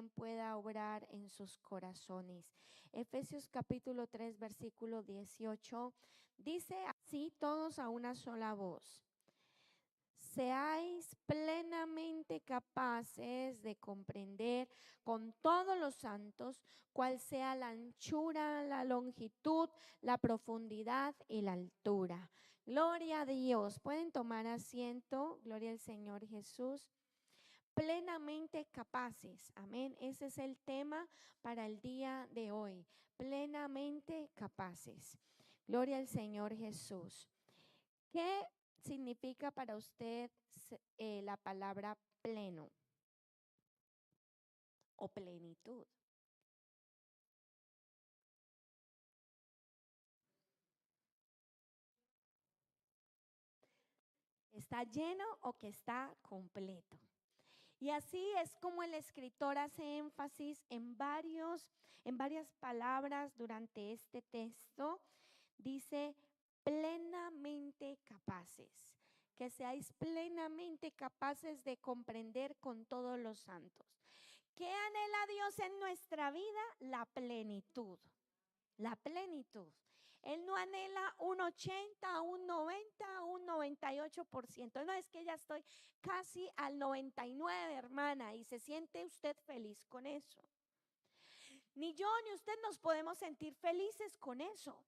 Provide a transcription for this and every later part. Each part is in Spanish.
también pueda obrar en sus corazones. Efesios capítulo 3, versículo 18, dice así todos a una sola voz: seáis plenamente capaces de comprender con todos los santos cuál sea la anchura, la longitud, la profundidad y la altura. Gloria a Dios. Pueden tomar asiento. Gloria al Señor Jesús. Plenamente capaces. Amén. Ese es el tema para el día de hoy. Plenamente capaces. Gloria al Señor Jesús. ¿Qué significa para usted la palabra pleno o plenitud? ¿Está lleno o que está completo? Y así es como el escritor hace énfasis en varias palabras durante este texto. Dice plenamente capaces, que seáis plenamente capaces de comprender con todos los santos. ¿Qué anhela Dios en nuestra vida? La plenitud. La plenitud. Él no anhela un 80, un 90, un 98%. No, es que ya estoy casi al 99, hermana, y se siente usted feliz con eso. Ni yo ni usted nos podemos sentir felices con eso,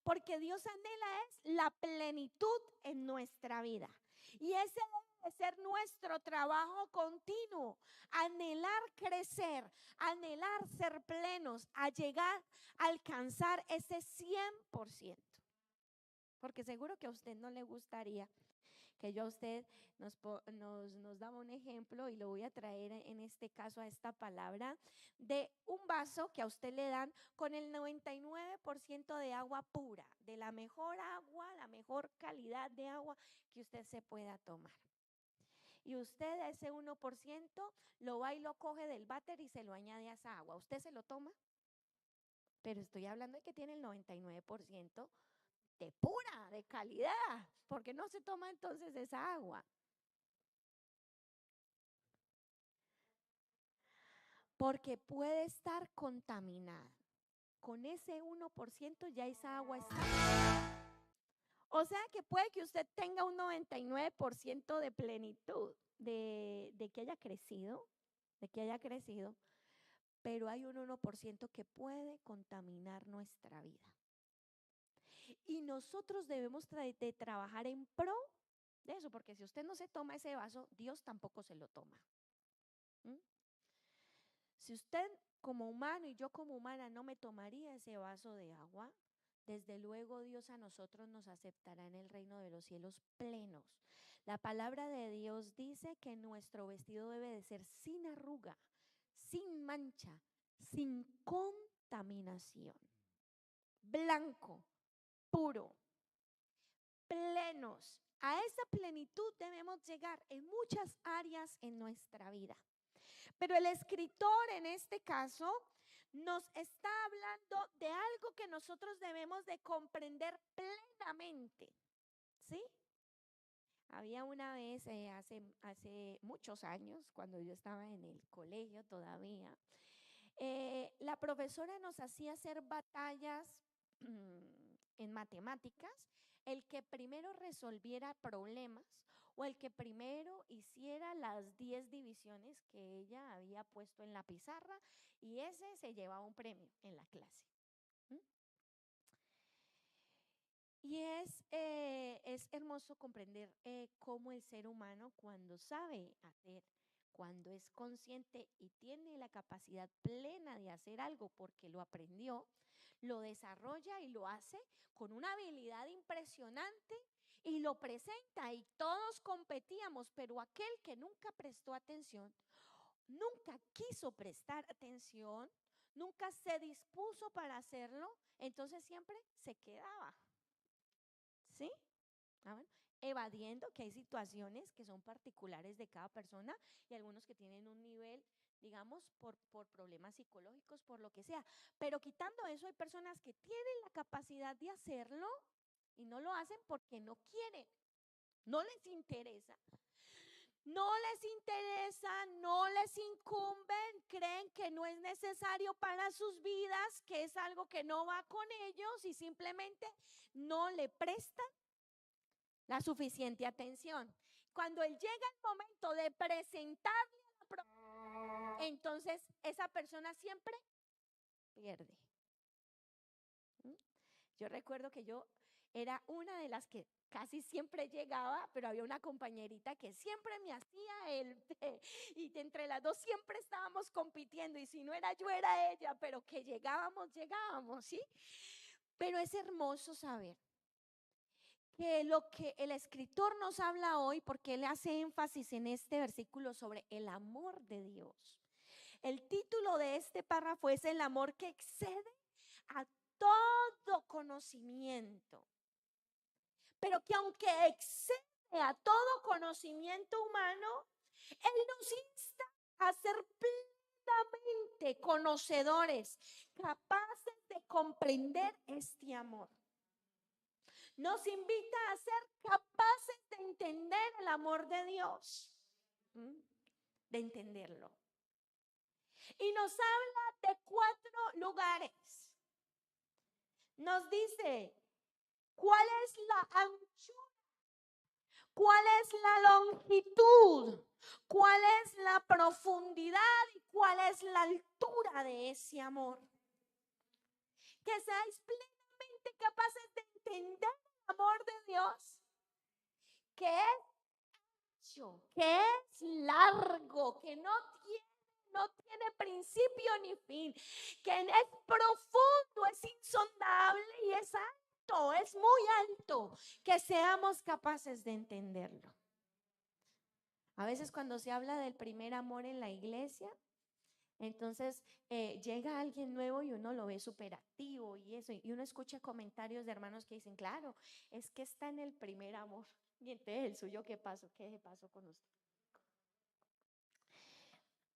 porque Dios anhela es la plenitud en nuestra vida. Y ese debe ser nuestro trabajo continuo, anhelar crecer, anhelar ser plenos, a llegar a alcanzar ese 100%. Porque seguro que a usted no le gustaría que yo a usted nos daba un ejemplo, y lo voy a traer en este caso a esta palabra, de un vaso que a usted le dan con el 99% de agua pura, de la mejor agua, la mejor calidad de agua que usted se pueda tomar. Y usted a ese 1% lo va y lo coge del váter y se lo añade a esa agua. ¿Usted se lo toma? Pero estoy hablando de que tiene el 99% de pura, de calidad. ¿Por qué no se toma entonces esa agua? Porque puede estar contaminada. Con ese 1% ya esa agua está. O sea que puede que usted tenga un 99% de plenitud, de que haya crecido, pero hay un 1% que puede contaminar nuestra vida. Y nosotros debemos de trabajar en pro de eso, porque si usted no se toma ese vaso, Dios tampoco se lo toma. ¿Mm? Si usted como humano y yo como humana no me tomaría ese vaso de agua, desde luego Dios a nosotros nos aceptará en el reino de los cielos plenos. La palabra de Dios dice que nuestro vestido debe de ser sin arruga, sin mancha, sin contaminación, blanco, puro, plenos. A esa plenitud debemos llegar en muchas áreas en nuestra vida. Pero el escritor en este caso nos está hablando de algo que nosotros debemos de comprender plenamente, ¿sí? Había una vez, hace muchos años, cuando yo estaba en el colegio todavía, la profesora nos hacía hacer batallas en matemáticas, el que primero resolviera problemas o el que primero hiciera las 10 divisiones que ella había puesto en la pizarra, y ese se llevaba un premio en la clase. ¿Mm? Y es hermoso comprender cómo el ser humano, cuando sabe hacer, cuando es consciente y tiene la capacidad plena de hacer algo porque lo aprendió, lo desarrolla y lo hace con una habilidad impresionante y lo presenta, y todos competíamos, pero aquel que nunca prestó atención, nunca quiso prestar atención, nunca se dispuso para hacerlo, entonces siempre se quedaba. ¿Sí? Bueno, evadiendo que hay situaciones que son particulares de cada persona y algunos que tienen un nivel, digamos, por problemas psicológicos, por lo que sea. Pero quitando eso, hay personas que tienen la capacidad de hacerlo y no lo hacen porque no quieren, no les interesa. no les interesa, no les incumben, creen que no es necesario para sus vidas, que es algo que no va con ellos y simplemente no le prestan la suficiente atención. Cuando él llega el momento de presentarle a la entonces esa persona siempre pierde. Yo recuerdo que yo era una de las que casi siempre llegaba, pero había una compañerita que siempre me hacía y entre las dos siempre estábamos compitiendo, y si no era yo era ella, pero que llegábamos, ¿sí? Pero es hermoso saber que lo que el escritor nos habla hoy, porque él hace énfasis en este versículo sobre el amor de Dios. El título de este párrafo es el amor que excede a todo conocimiento, pero que aunque excede a todo conocimiento humano, Él nos insta a ser plenamente conocedores, capaces de comprender este amor. Nos invita a ser capaces de entender el amor de Dios, de entenderlo. Y nos habla de 4 lugares. Nos dice cuál es la anchura, cuál es la longitud, cuál es la profundidad y cuál es la altura de ese amor. Que seáis plenamente capaces de entender el amor de Dios, que es ancho, que es largo, que no tiene principio ni fin, que es profundo, es insondable y es alto, es muy alto, que seamos capaces de entenderlo. A veces cuando se habla del primer amor en la iglesia, entonces llega alguien nuevo y uno lo ve súper activo y eso, y uno escucha comentarios de hermanos que dicen, claro, es que está en el primer amor. Y entonces el suyo, ¿qué pasó? ¿Qué pasó con usted?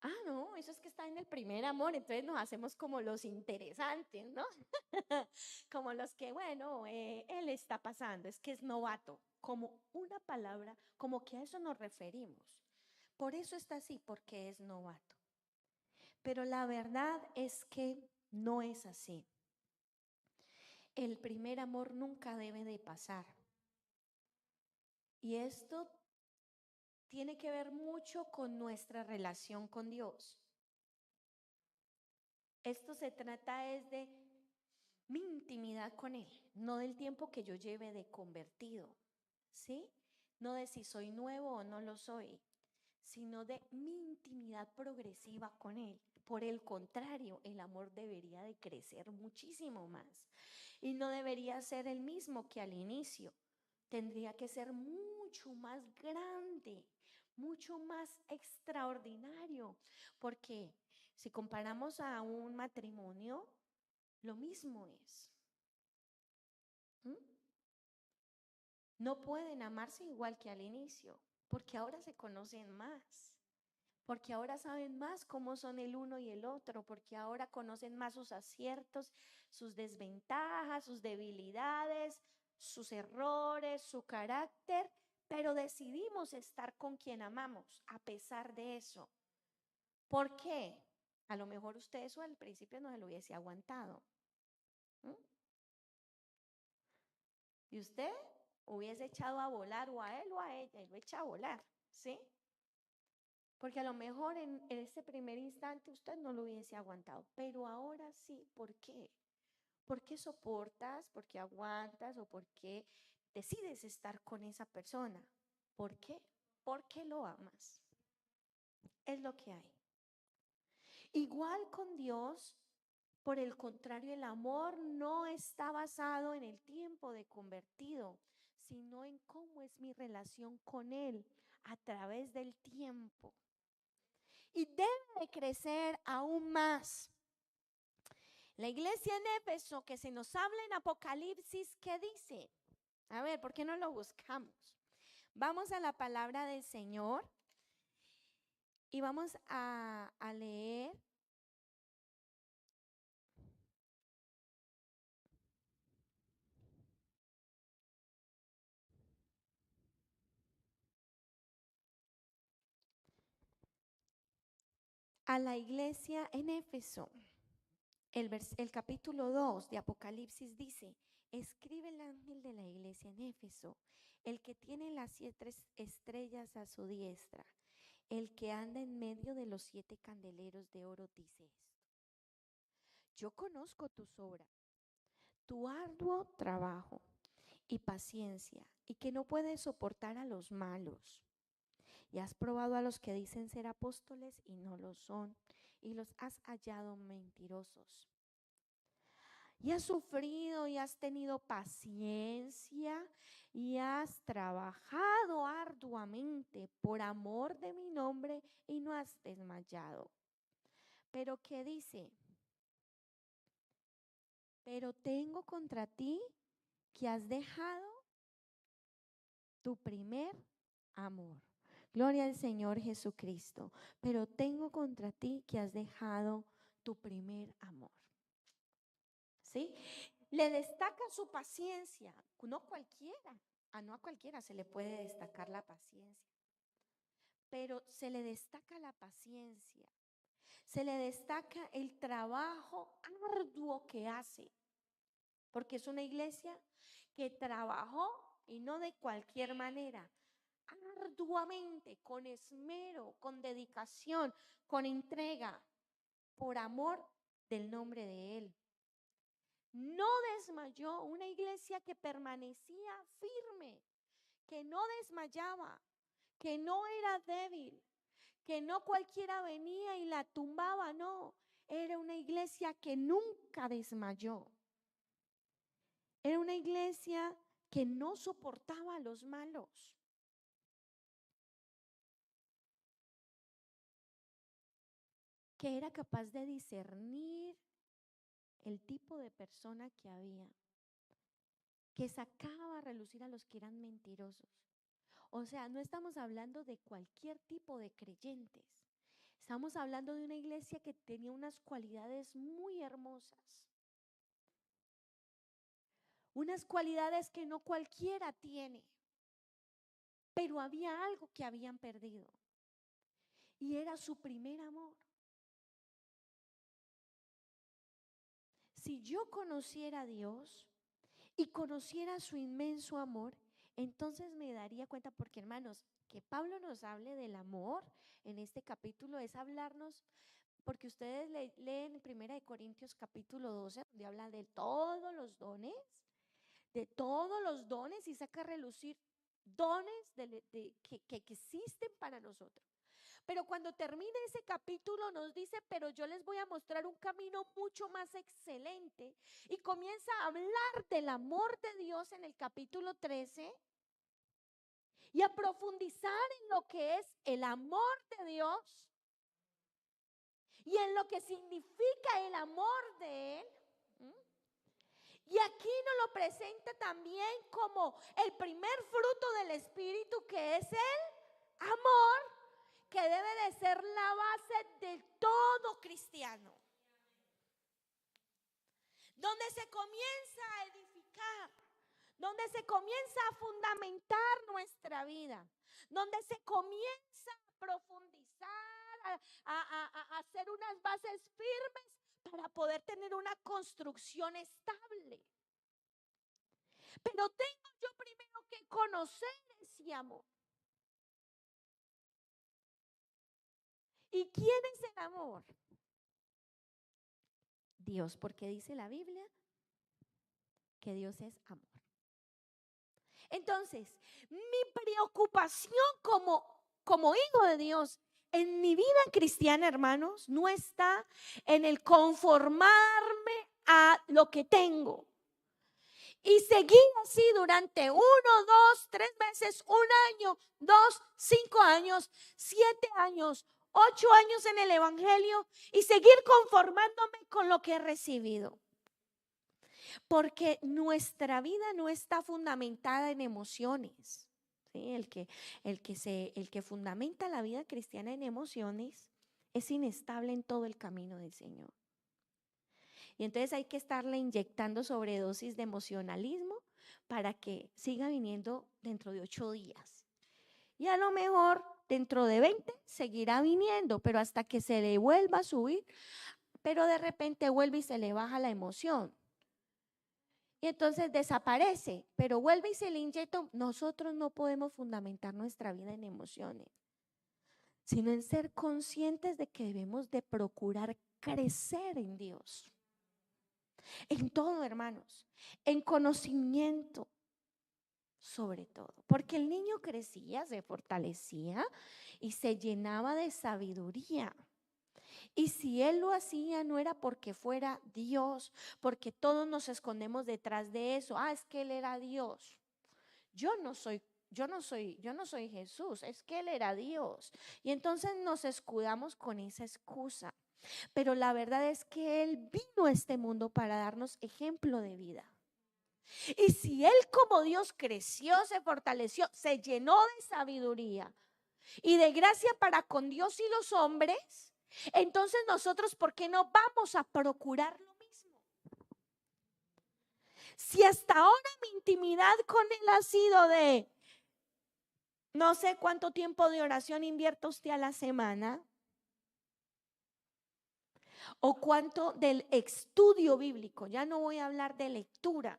Ah, no, eso es que está en el primer amor, entonces nos hacemos como los interesantes, ¿no? Como los que, bueno, él está pasando, es que es novato, como una palabra, como que a eso nos referimos. Por eso está así, porque es novato. Pero la verdad es que no es así. El primer amor nunca debe de pasar. Y esto tiene que ver mucho con nuestra relación con Dios. Esto se trata es de mi intimidad con Él, no del tiempo que yo lleve de convertido, ¿sí? No de si soy nuevo o no lo soy, sino de mi intimidad progresiva con Él. Por el contrario, el amor debería de crecer muchísimo más y no debería ser el mismo que al inicio. Tendría que ser mucho más grande, mucho más extraordinario, porque si comparamos a un matrimonio, lo mismo es. No pueden amarse igual que al inicio, porque ahora se conocen más, porque ahora saben más cómo son el uno y el otro, porque ahora conocen más sus aciertos, sus desventajas, sus debilidades, sus errores, su carácter, pero decidimos estar con quien amamos a pesar de eso. ¿Por qué? A lo mejor usted eso al principio no se lo hubiese aguantado. Y usted hubiese echado a volar o a él o a ella y lo echa a volar, ¿sí? Porque a lo mejor en ese primer instante usted no lo hubiese aguantado, pero ahora sí. ¿Por qué? ¿Por qué soportas? ¿Por qué aguantas? ¿O por qué decides estar con esa persona? ¿Por qué? Porque lo amas. Es lo que hay. Igual con Dios, por el contrario, el amor no está basado en el tiempo de convertido, sino en cómo es mi relación con Él a través del tiempo. Y debe de crecer aún más. La iglesia en Éfeso, que se nos habla en Apocalipsis, ¿qué dice? A ver, ¿por qué no lo buscamos? Vamos a la palabra del Señor y vamos a leer. a la iglesia en Éfeso, el capítulo 2 de Apocalipsis dice: escribe el ángel de la iglesia en Éfeso, el que tiene las 7 estrellas a su diestra, el que anda en medio de los 7 candeleros de oro, dice esto: yo conozco tus obras, tu arduo trabajo y paciencia, y que no puedes soportar a los malos. Y has probado a los que dicen ser apóstoles y no lo son, y los has hallado mentirosos. Y has sufrido y has tenido paciencia y has trabajado arduamente por amor de mi nombre y no has desmayado. Pero ¿qué dice? Pero tengo contra ti que has dejado tu primer amor. Gloria al Señor Jesucristo. Pero tengo contra ti que has dejado tu primer amor. ¿Sí? Le destaca su paciencia. No cualquiera, no a cualquiera se le puede destacar la paciencia. Pero se le destaca la paciencia. Se le destaca el trabajo arduo que hace. Porque es una iglesia que trabajó, y no de cualquier manera, arduamente, con esmero, con dedicación, con entrega, por amor del nombre de Él. No desmayó, una iglesia que permanecía firme, que no desmayaba, que no era débil, que no cualquiera venía y la tumbaba, no. Era una iglesia que nunca desmayó. Era una iglesia que no soportaba a los malos. Que era capaz de discernir el tipo de persona que había, que sacaba a relucir a los que eran mentirosos. O sea, no estamos hablando de cualquier tipo de creyentes. Estamos hablando de una iglesia que tenía unas cualidades muy hermosas. Unas cualidades que no cualquiera tiene. Pero había algo que habían perdido. Y era su primer amor. Si yo conociera a Dios y conociera su inmenso amor, entonces me daría cuenta, porque hermanos, que Pablo nos hable del amor en este capítulo es hablarnos, porque ustedes leen en 1 Corintios capítulo 12, donde habla de todos los dones, y saca a relucir dones que existen para nosotros. Pero cuando termine ese capítulo nos dice: pero yo les voy a mostrar un camino mucho más excelente, y comienza a hablar del amor de Dios en el capítulo 13 y a profundizar en lo que es el amor de Dios y en lo que significa el amor de Él. Y aquí nos lo presenta también como el primer fruto del Espíritu, que es el amor, que debe de ser la base de todo cristiano. Donde se comienza a edificar, donde se comienza a fundamentar nuestra vida, donde se comienza a profundizar, a hacer unas bases firmes para poder tener una construcción estable. Pero tengo yo primero que conocer ese amor. ¿Y quién es el amor? Dios, porque dice la Biblia que Dios es amor. Entonces, mi preocupación como hijo de Dios en mi vida cristiana, hermanos, no está en el conformarme a lo que tengo y seguir así durante 1, 2, 3 meses, 1 año, 2, 5 años, 7 años, 8 años en el evangelio y seguir conformándome con lo que he recibido. Porque nuestra vida no está fundamentada en emociones. ¿Sí? El que fundamenta la vida cristiana en emociones es inestable en todo el camino del Señor. Y entonces hay que estarle inyectando sobredosis de emocionalismo para que siga viniendo dentro de 8 días. Y a lo mejor dentro de 20 seguirá viniendo, pero hasta que se le vuelva a subir, pero de repente vuelve y se le baja la emoción. Y entonces desaparece, pero vuelve y se le inyecta. Nosotros no podemos fundamentar nuestra vida en emociones, sino en ser conscientes de que debemos de procurar crecer en Dios. En todo, hermanos, en conocimiento sobre todo, porque el niño crecía, se fortalecía y se llenaba de sabiduría. Y si él lo hacía, no era porque fuera Dios, porque todos nos escondemos detrás de eso. Es que él era Dios. Yo no soy Jesús, es que él era Dios. Y entonces nos escudamos con esa excusa. Pero la verdad es que él vino a este mundo para darnos ejemplo de vida. Y si él como Dios creció, se fortaleció, se llenó de sabiduría y de gracia para con Dios y los hombres, entonces nosotros, ¿por qué no vamos a procurar lo mismo? Si hasta ahora mi intimidad con él ha sido de no sé cuánto tiempo de oración invierte usted a la semana, o cuánto del estudio bíblico, ya no voy a hablar de lectura,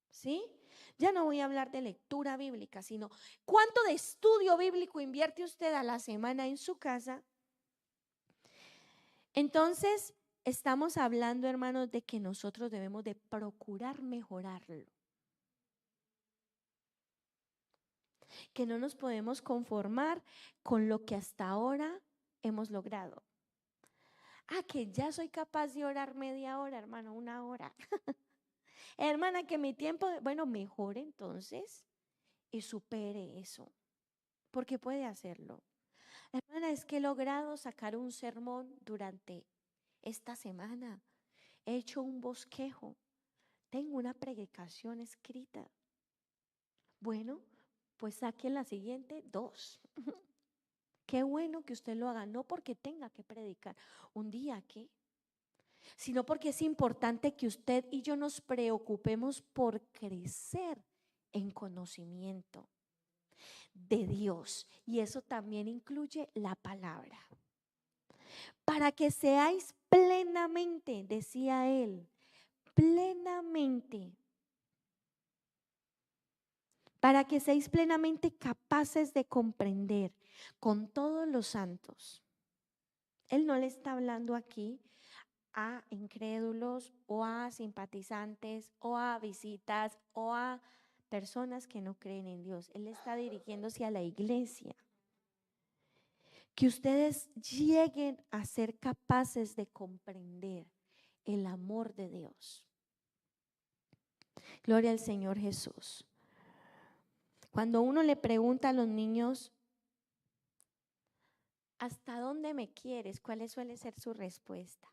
¿sí? Ya no voy a hablar de lectura bíblica, sino cuánto de estudio bíblico invierte usted a la semana en su casa. Entonces, estamos hablando, hermanos, de que nosotros debemos de procurar mejorarlo. Que no nos podemos conformar con lo que hasta ahora hemos logrado. Que ya soy capaz de orar media hora, hermano, 1 hora. Hermana, que mi tiempo, bueno, mejore entonces y supere eso, porque puede hacerlo. Hermana, es que he logrado sacar un sermón durante esta semana. He hecho un bosquejo. Tengo una predicación escrita. Bueno, pues saque la siguiente 2. Qué bueno que usted lo haga, no porque tenga que predicar un día aquí, sino porque es importante que usted y yo nos preocupemos por crecer en conocimiento de Dios. Y eso también incluye la palabra. Para que seáis plenamente, decía él, plenamente, para que seáis plenamente capaces de comprender con todos los santos. Él no le está hablando aquí a incrédulos o a simpatizantes o a visitas o a personas que no creen en Dios. Él está dirigiéndose a la iglesia. Que ustedes lleguen a ser capaces de comprender el amor de Dios. Gloria al Señor Jesús. Cuando uno le pregunta a los niños, ¿hasta dónde me quieres? ¿Cuál suele ser su respuesta?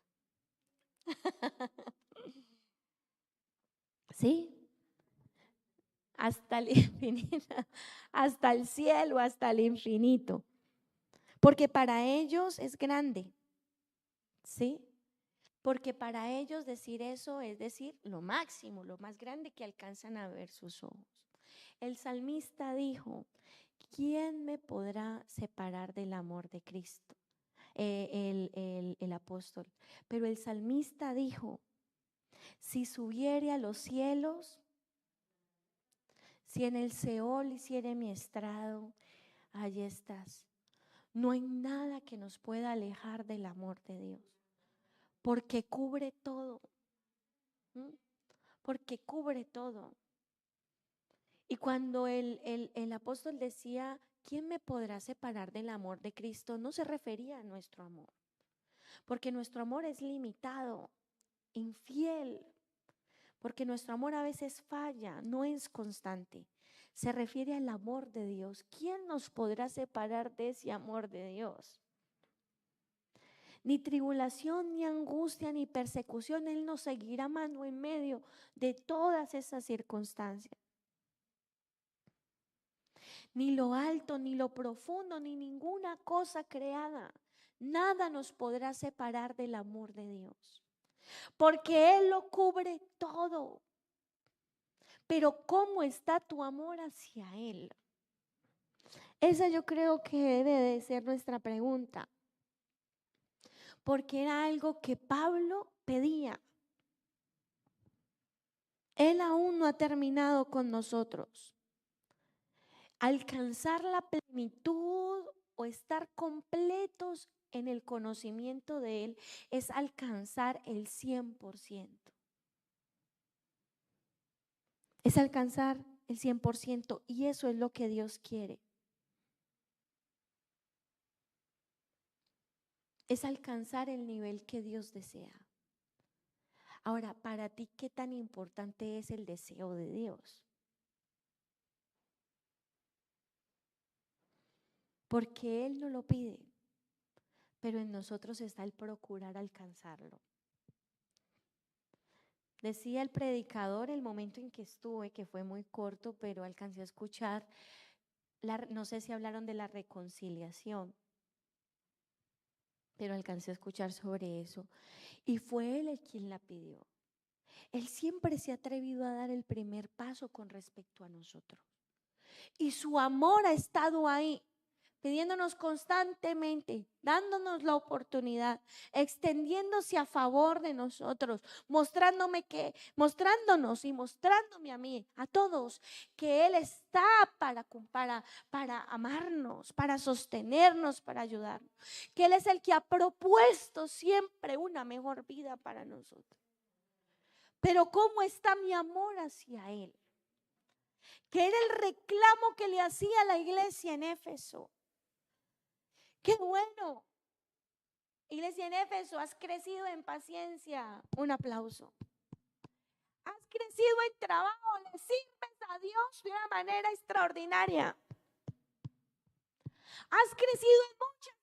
¿Sí? Hasta el infinito, hasta el cielo, hasta el infinito. Porque para ellos es grande, ¿sí? Porque para ellos decir eso es decir lo máximo, lo más grande que alcanzan a ver sus ojos. El salmista dijo, ¿quién me podrá separar del amor de Cristo? El apóstol. Pero el salmista dijo, si subiere a los cielos, si en el Seol hiciere mi estrado, allí estás. No hay nada que nos pueda alejar del amor de Dios, porque cubre todo. Porque cubre todo. Y cuando el apóstol decía, ¿quién me podrá separar del amor de Cristo? No se refería a nuestro amor, porque nuestro amor es limitado, infiel, porque nuestro amor a veces falla, no es constante. Se refiere al amor de Dios. ¿Quién nos podrá separar de ese amor de Dios? Ni tribulación, ni angustia, ni persecución. Él nos seguirá amando en medio de todas esas circunstancias. Ni lo alto, ni lo profundo, ni ninguna cosa creada. Nada nos podrá separar del amor de Dios, porque Él lo cubre todo. Pero ¿cómo está tu amor hacia Él? Esa yo creo que debe de ser nuestra pregunta, porque era algo que Pablo pedía. Él aún no ha terminado con nosotros. Alcanzar la plenitud o estar completos en el conocimiento de Él es alcanzar el 100%. Es alcanzar el 100% y eso es lo que Dios quiere. Es alcanzar el nivel que Dios desea. Ahora, para ti, ¿qué tan importante es el deseo de Dios? Porque Él no lo pide, pero en nosotros está el procurar alcanzarlo. Decía el predicador el momento en que estuve, que fue muy corto, pero alcancé a escuchar, no sé si hablaron de la reconciliación, pero alcancé a escuchar sobre eso. Y fue Él el quien la pidió. Él siempre se ha atrevido a dar el primer paso con respecto a nosotros. Y su amor ha estado ahí, pidiéndonos constantemente, dándonos la oportunidad, extendiéndose a favor de nosotros, mostrándonos y mostrándome a mí, a todos, que Él está para amarnos, para sostenernos, para ayudarnos, que Él es el que ha propuesto siempre una mejor vida para nosotros. Pero ¿cómo está mi amor hacia Él? Que era el reclamo que le hacía la iglesia en Éfeso. ¡Qué bueno! Iglesia en Éfeso, has crecido en paciencia. Un aplauso. Has crecido en trabajo, le sirves a Dios de una manera extraordinaria. Has crecido en muchas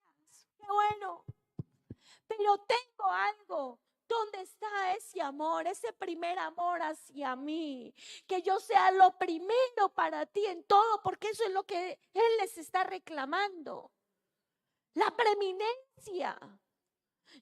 áreas. ¡Qué bueno! Pero tengo algo. ¿Dónde está ese amor, ese primer amor hacia mí? Que yo sea lo primero para ti en todo, porque eso es lo que Él les está reclamando. La preeminencia.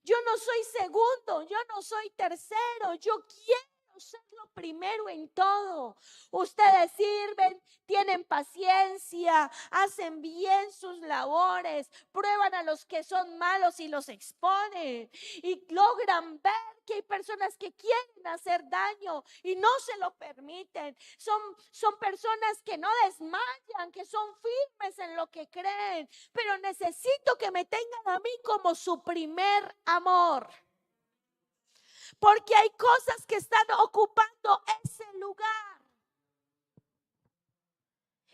Yo no soy segundo, yo no soy tercero, yo quiero ser lo primero en todo. Ustedes sirven, tienen paciencia, hacen bien sus labores, prueban a los que son malos y los exponen y logran ver que hay personas que quieren hacer daño y no se lo permiten. Son personas que no desmayan, que son firmes en lo que creen, pero necesito que me tengan a mí como su primer amor. Porque hay cosas que están ocupando ese lugar.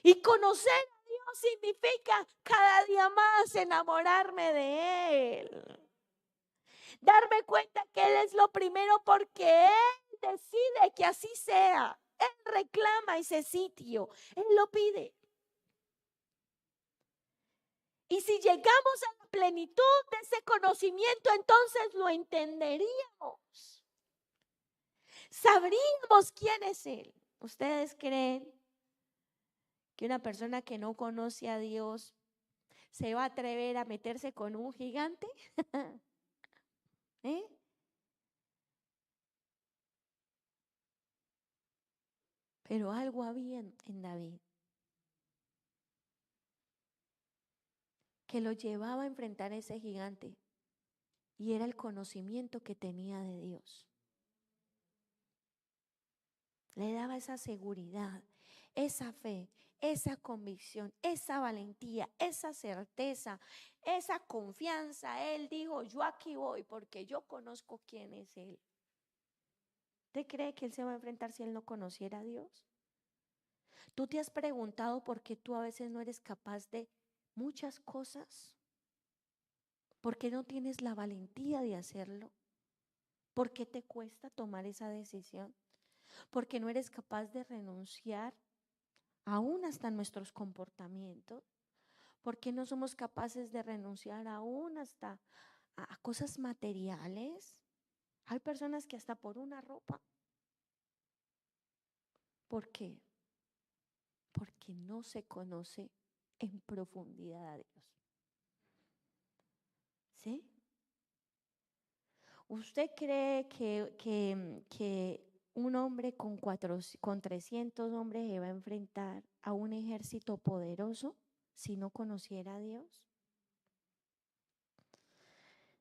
Y conocer a Dios significa cada día más enamorarme de Él. Darme cuenta que Él es lo primero porque Él decide que así sea. Él reclama ese sitio. Él lo pide. Y si llegamos a la plenitud de ese conocimiento, entonces lo entenderíamos. Sabríamos quién es Él. ¿Ustedes creen que una persona que no conoce a Dios se va a atrever a meterse con un gigante? ¿Eh? Pero algo había en David que lo llevaba a enfrentar a ese gigante, y era el conocimiento que tenía de Dios. Le daba esa seguridad, esa fe, esa convicción, esa valentía, esa certeza, esa confianza. Él dijo: yo aquí voy porque yo conozco quién es Él. ¿Usted cree que Él se va a enfrentar si Él no conociera a Dios? ¿Tú te has preguntado por qué tú a veces no eres capaz de muchas cosas? ¿Por qué no tienes la valentía de hacerlo? ¿Por qué te cuesta tomar esa decisión? ¿Por qué no eres capaz de renunciar aún hasta nuestros comportamientos? ¿Por qué no somos capaces de renunciar aún hasta a cosas materiales? Hay personas que hasta por una ropa. ¿Por qué? Porque no se conoce en profundidad a Dios. ¿Sí? ¿Usted cree que un hombre con 300 hombres se va a enfrentar a un ejército poderoso si no conociera a Dios?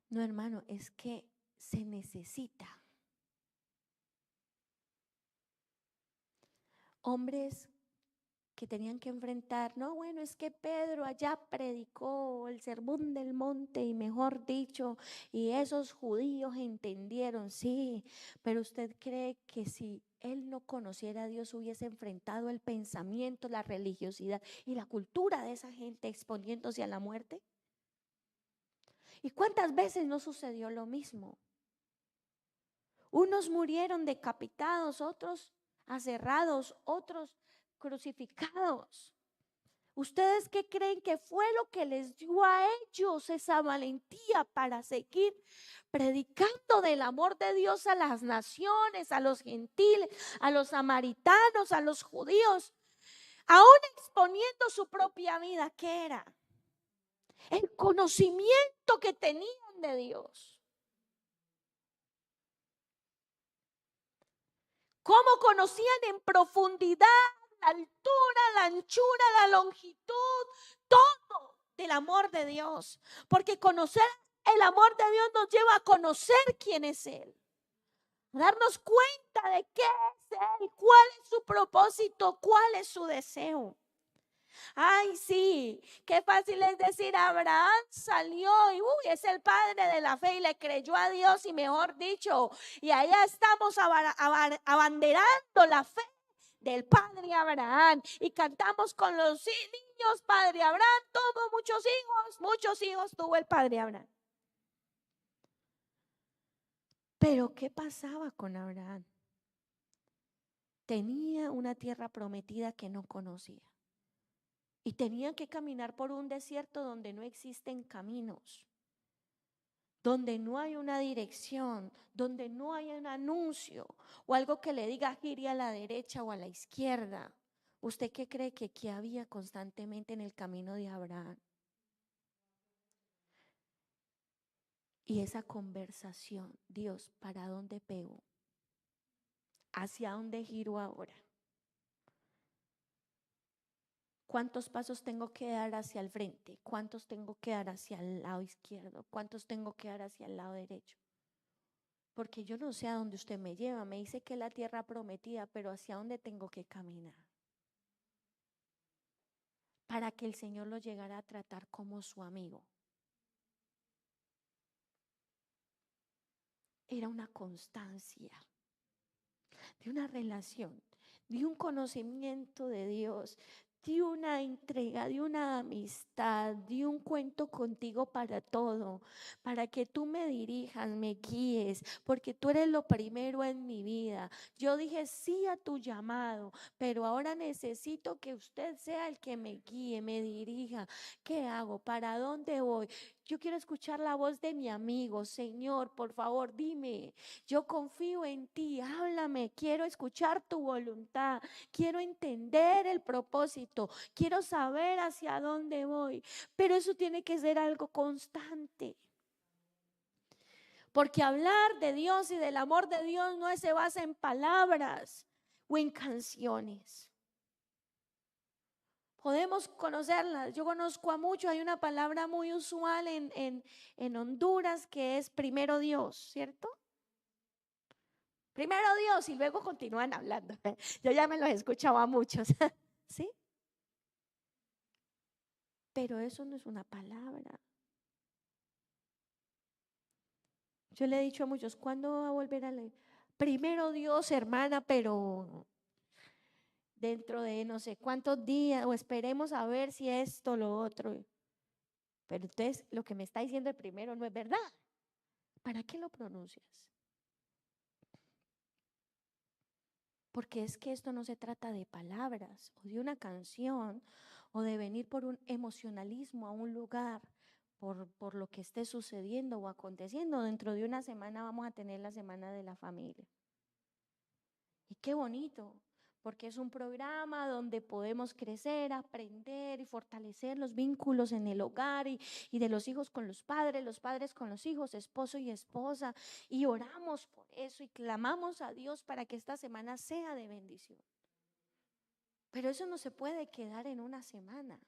No, hermano, es que se necesita hombres que tenían que enfrentar, no, bueno, es que Pedro allá predicó el sermón del monte y mejor dicho, y esos judíos entendieron, sí, pero usted cree que si él no conociera a Dios hubiese enfrentado el pensamiento, la religiosidad y la cultura de esa gente exponiéndose a la muerte? ¿Y cuántas veces no sucedió lo mismo? Unos murieron decapitados, otros aserrados, otros crucificados. ¿Ustedes qué creen que fue lo que les dio a ellos esa valentía para seguir predicando del amor de Dios a las naciones, a los gentiles, a los samaritanos, a los judíos, aún exponiendo su propia vida? ¿Qué era? El conocimiento que tenían de Dios. ¿Cómo conocían en profundidad la altura, la anchura, la longitud, todo del amor de Dios? Porque conocer el amor de Dios nos lleva a conocer quién es Él, a darnos cuenta de qué es Él, cuál es su propósito, cuál es su deseo. Ay, sí, qué fácil es decir, Abraham salió y es el padre de la fe y le creyó a Dios, y mejor dicho, y allá estamos abanderando la fe del padre Abraham y cantamos con los niños, padre Abraham tuvo muchos hijos tuvo el padre Abraham. Pero ¿qué pasaba con Abraham? Tenía una tierra prometida que no conocía. Y tenían que caminar por un desierto donde no existen caminos, donde no hay una dirección, donde no hay un anuncio o algo que le diga gire a la derecha o a la izquierda. ¿Usted qué cree que había constantemente en el camino de Abraham? Y esa conversación, Dios, ¿para dónde pego? ¿Hacia dónde giro ahora? ¿Cuántos pasos tengo que dar hacia el frente? ¿Cuántos tengo que dar hacia el lado izquierdo? ¿Cuántos tengo que dar hacia el lado derecho? Porque yo no sé a dónde usted me lleva. Me dice que es la tierra prometida, pero ¿hacia dónde tengo que caminar? Para que el Señor lo llegara a tratar como su amigo. Era una constancia de una relación, de un conocimiento de Dios, de una entrega, de una amistad, de un cuento contigo para todo, para que tú me dirijas, me guíes, porque tú eres lo primero en mi vida. Yo dije sí a tu llamado, pero ahora necesito que usted sea el que me guíe, me dirija. ¿Qué hago? ¿Para dónde voy? Yo quiero escuchar la voz de mi amigo. Señor, por favor, dime. Yo confío en ti, háblame, quiero escuchar tu voluntad, quiero entender el propósito, quiero saber hacia dónde voy, pero eso tiene que ser algo constante. Porque hablar de Dios y del amor de Dios no se basa en palabras o en canciones. Podemos conocerlas. Yo conozco a muchos. Hay una palabra muy usual en Honduras que es primero Dios, ¿cierto? Primero Dios y luego continúan hablando. Yo ya me los escuchaba a muchos, ¿sí? Pero eso no es una palabra. Yo le he dicho a muchos, ¿cuándo va a volver a leer? Primero Dios, hermana, pero dentro de no sé cuántos días, o esperemos a ver si esto, lo otro. Pero entonces lo que me está diciendo el primero no es verdad. ¿Para qué lo pronuncias? Porque es que esto no se trata de palabras o de una canción o de venir por un emocionalismo a un lugar por lo que esté sucediendo o aconteciendo. Dentro de una semana vamos a tener la semana de la familia. Y qué bonito, porque es un programa donde podemos crecer, aprender y fortalecer los vínculos en el hogar y de los hijos con los padres con los hijos, esposo y esposa. Y oramos por eso y clamamos a Dios para que esta semana sea de bendición. Pero eso no se puede quedar en una semana.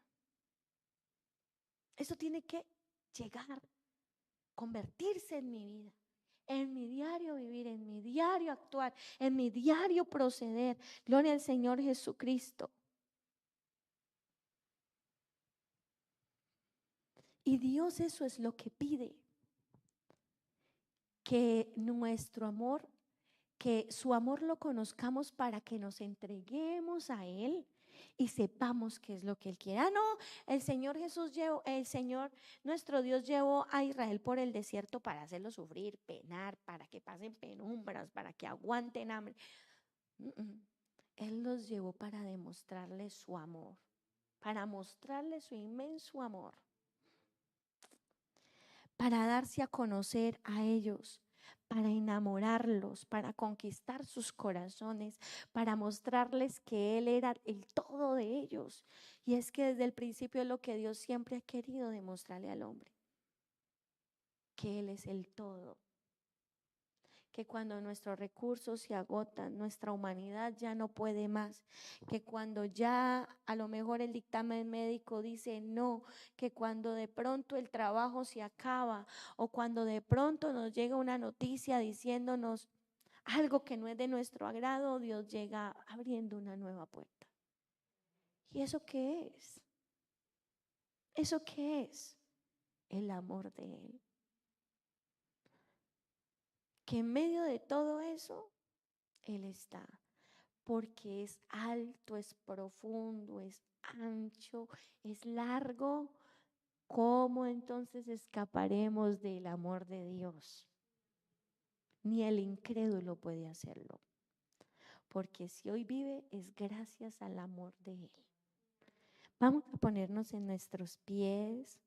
Eso tiene que llegar, convertirse en mi vida, en mi diario vivir, en mi diario actuar, en mi diario proceder. Gloria al Señor Jesucristo. Y Dios eso es lo que pide, que nuestro amor, que su amor lo conozcamos para que nos entreguemos a Él y sepamos qué es lo que Él quiere. No, el Señor Jesús llevó, el Señor, nuestro Dios llevó a Israel por el desierto para hacerlo sufrir, penar, para que pasen penumbras, para que aguanten hambre. Él los llevó para demostrarles su amor, para mostrarles su inmenso amor, para darse a conocer a ellos, para enamorarlos, para conquistar sus corazones, para mostrarles que Él era el todo de ellos. Y es que desde el principio es lo que Dios siempre ha querido demostrarle al hombre, que Él es el todo. Que cuando nuestros recursos se agotan, nuestra humanidad ya no puede más, que cuando ya a lo mejor el dictamen médico dice no, que cuando de pronto el trabajo se acaba o cuando de pronto nos llega una noticia diciéndonos algo que no es de nuestro agrado, Dios llega abriendo una nueva puerta. ¿Y eso qué es? ¿Eso qué es? El amor de Él. Que en medio de todo eso, Él está, porque es alto, es profundo, es ancho, es largo. ¿Cómo entonces escaparemos del amor de Dios? Ni el incrédulo puede hacerlo, porque si hoy vive es gracias al amor de Él. Vamos a ponernos en nuestros pies.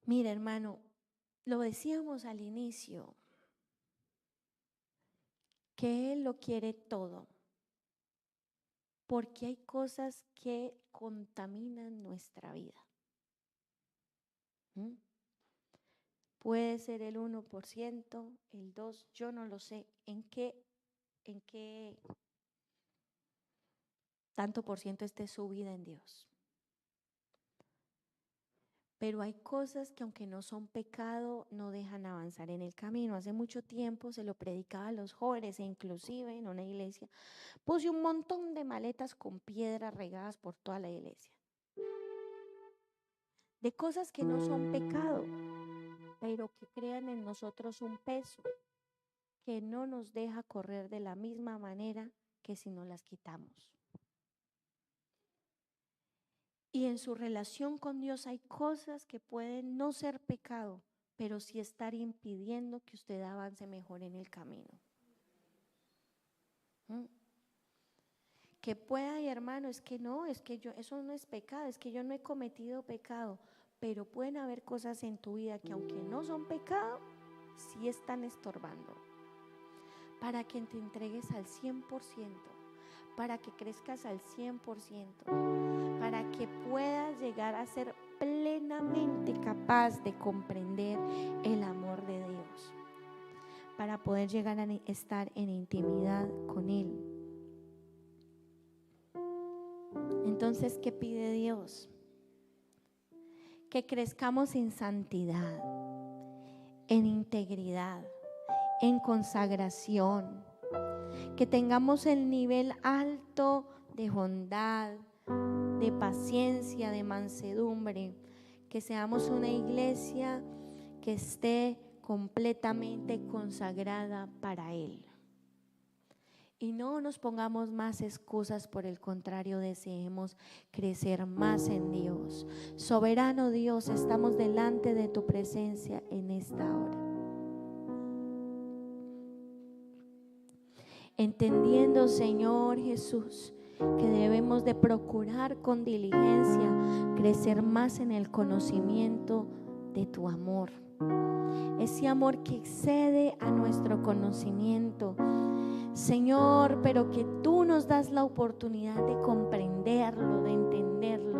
Mira, hermano, lo decíamos al inicio, que Él lo quiere todo, porque hay cosas que contaminan nuestra vida. Puede ser el 1%, el 2%, yo no lo sé en qué tanto por ciento esté su vida en Dios. Pero hay cosas que aunque no son pecado, no dejan avanzar en el camino. Hace mucho tiempo se lo predicaba a los jóvenes e inclusive en una iglesia puse un montón de maletas con piedras regadas por toda la iglesia. De cosas que no son pecado, pero que crean en nosotros un peso que no nos deja correr de la misma manera que si no las quitamos. Y en su relación con Dios hay cosas que pueden no ser pecado, pero sí estar impidiendo que usted avance mejor en el camino. Que pueda, y hermano, es que no, es que yo, eso no es pecado, es que yo no he cometido pecado, pero pueden haber cosas en tu vida que aunque no son pecado, sí están estorbando. Para que te entregues al 100%, para que crezcas al 100%, para que puedas llegar a ser plenamente capaz de comprender el amor de Dios, para poder llegar a estar en intimidad con Él. Entonces, ¿qué pide Dios? Que crezcamos en santidad, en integridad, en consagración, que tengamos el nivel alto de bondad, de paciencia, de mansedumbre, que seamos una iglesia que esté completamente consagrada para Él. Y no nos pongamos más excusas, por el contrario, deseemos crecer más en Dios. Soberano Dios, estamos delante de tu presencia en esta hora, entendiendo, Señor Jesús, que debemos de procurar con diligencia crecer más en el conocimiento de tu amor, ese amor que excede a nuestro conocimiento, Señor, pero que tú nos das la oportunidad de comprenderlo, de entenderlo,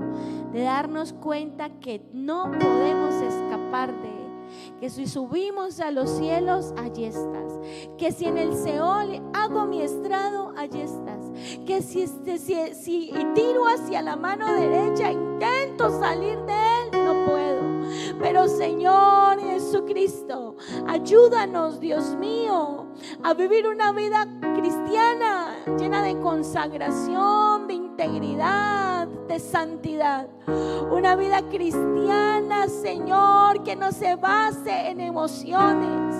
de darnos cuenta que no podemos escapar de Él, que si subimos a los cielos, allí estás, que si en el Seol hago mi estrado, allí estás, que si tiro hacia la mano derecha, intento salir de él, no puedo. Pero Señor Jesucristo, ayúdanos, Dios mío, a vivir una vida cristiana llena de consagración, de integridad, de santidad. Una vida cristiana, Señor, que no se base en emociones,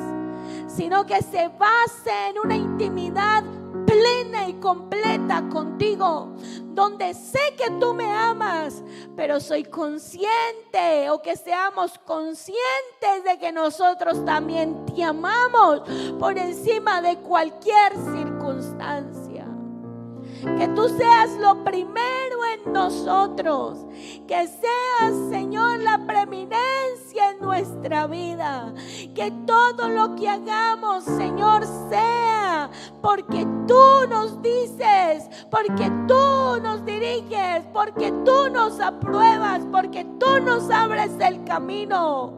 sino que se base en una intimidad plena y completa contigo, donde sé que tú me amas, pero soy consciente, o que seamos conscientes de que nosotros también te amamos por encima de cualquier circunstancia. Que tú seas lo primero en nosotros, que seas, Señor, la preeminencia en nuestra vida, que todo lo que hagamos, Señor, sea porque tú nos dices, porque tú nos diriges, porque tú nos apruebas, porque tú nos abres el camino.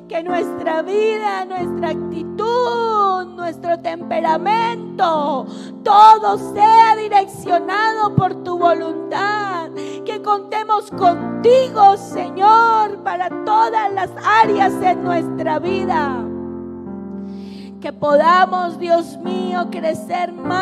Que nuestra vida, nuestra actitud, nuestro temperamento, todo sea direccionado por tu voluntad. Que contemos contigo, Señor, para todas las áreas en nuestra vida. Que podamos, Dios mío, crecer más